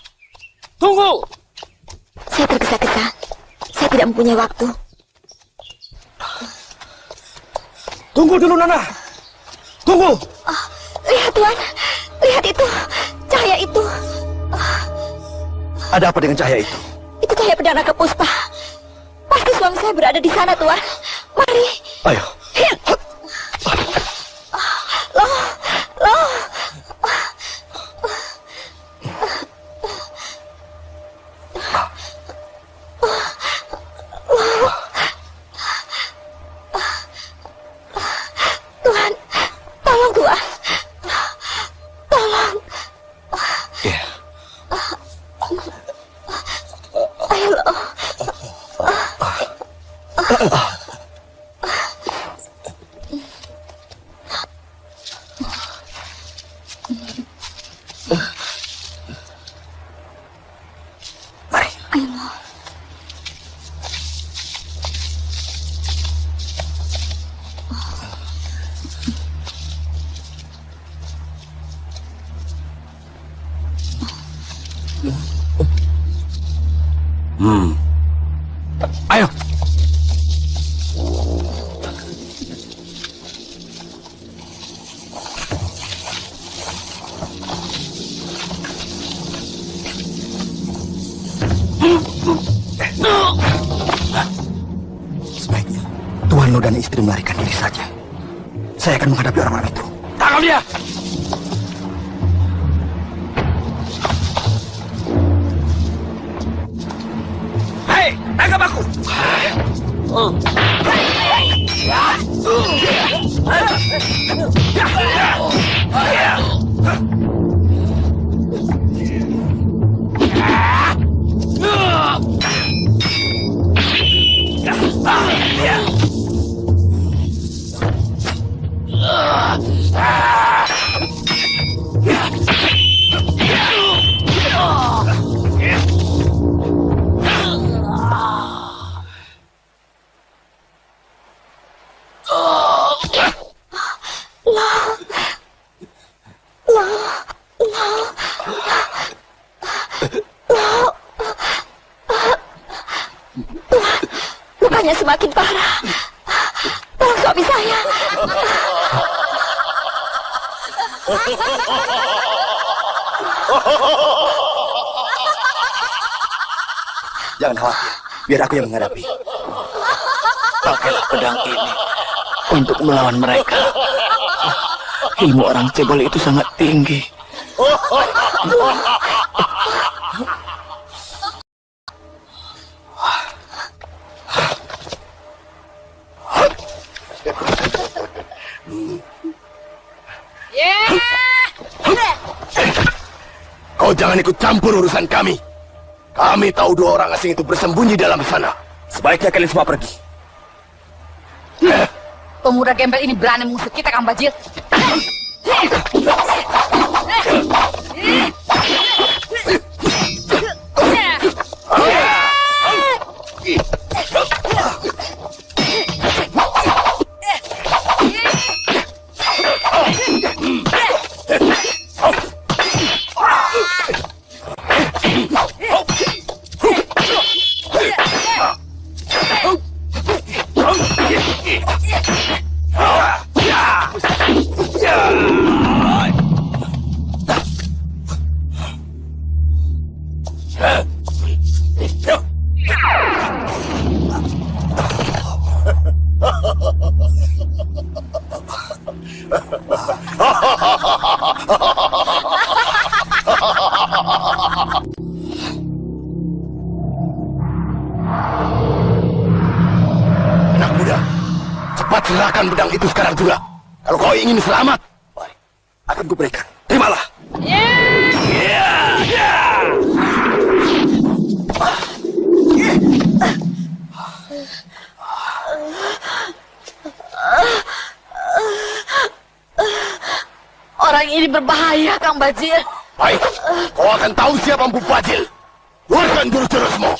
Tunggu! Saya tergesa-gesa. Saya tidak mempunyai waktu. Tunggu dulu, Nona! Tunggu! Lihat, Tuan. Lihat itu. Cahaya itu. Ada apa dengan cahaya itu? Itu cahaya pedang naga puspa. Pasti suami saya berada di sana, Tuan. Mari. Ayo. Loh. Tuhan, tolong Tuhan. Tolong. Ya. Ayo loh. Ayo. Sebaiknya Tuan Lo dan istri melarikan diri saja. Saya akan menghadapi orang-orang itu. Tangkap dia. Hei, tangkap aku. Lukanya semakin parah. Tolong suami saya. Jangan khawatir, biar aku yang menghadapi. Pakailah pedang ini untuk melawan mereka. Ilmu orang cebol itu sangat tinggi. Kau jangan ikut campur urusan kami. Kami tahu dua orang asing itu bersembunyi dalam sana. Sebaiknya kalian semua pergi. Pemuda gembel ini berani mengusir kita, Kang Bajil. Anak muda, cepat serahkan pedang itu sekarang juga. Kalau kau ingin selamat, baik, akan kuberikan. Terimalah. Orang ini berbahaya, Kang Bajil. Baik, kau akan tahu siapa Empu Bajil. Keluarkan jurus-jurusmu.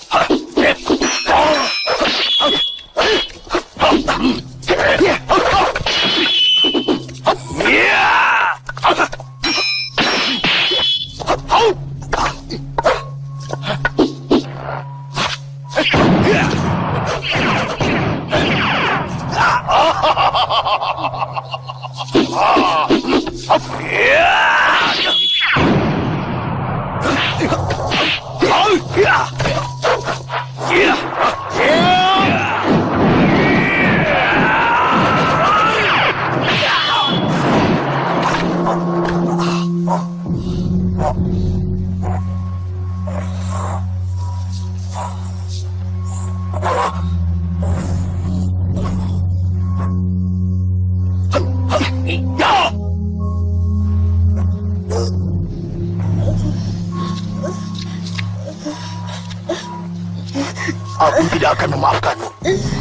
Aku tidak akan memaafkanmu.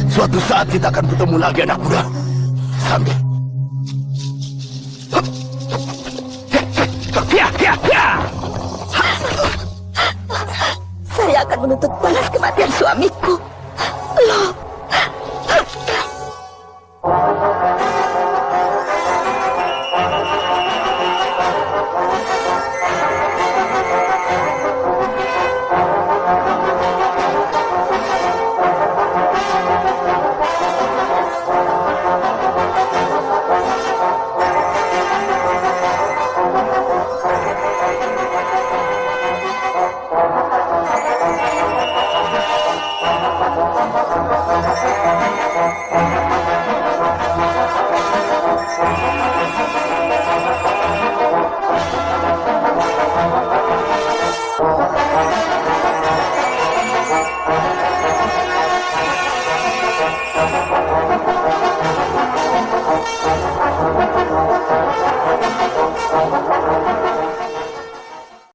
Suatu saat kita akan bertemu lagi, anak muda. Sambil. Saya akan menuntut balas kematian suamiku.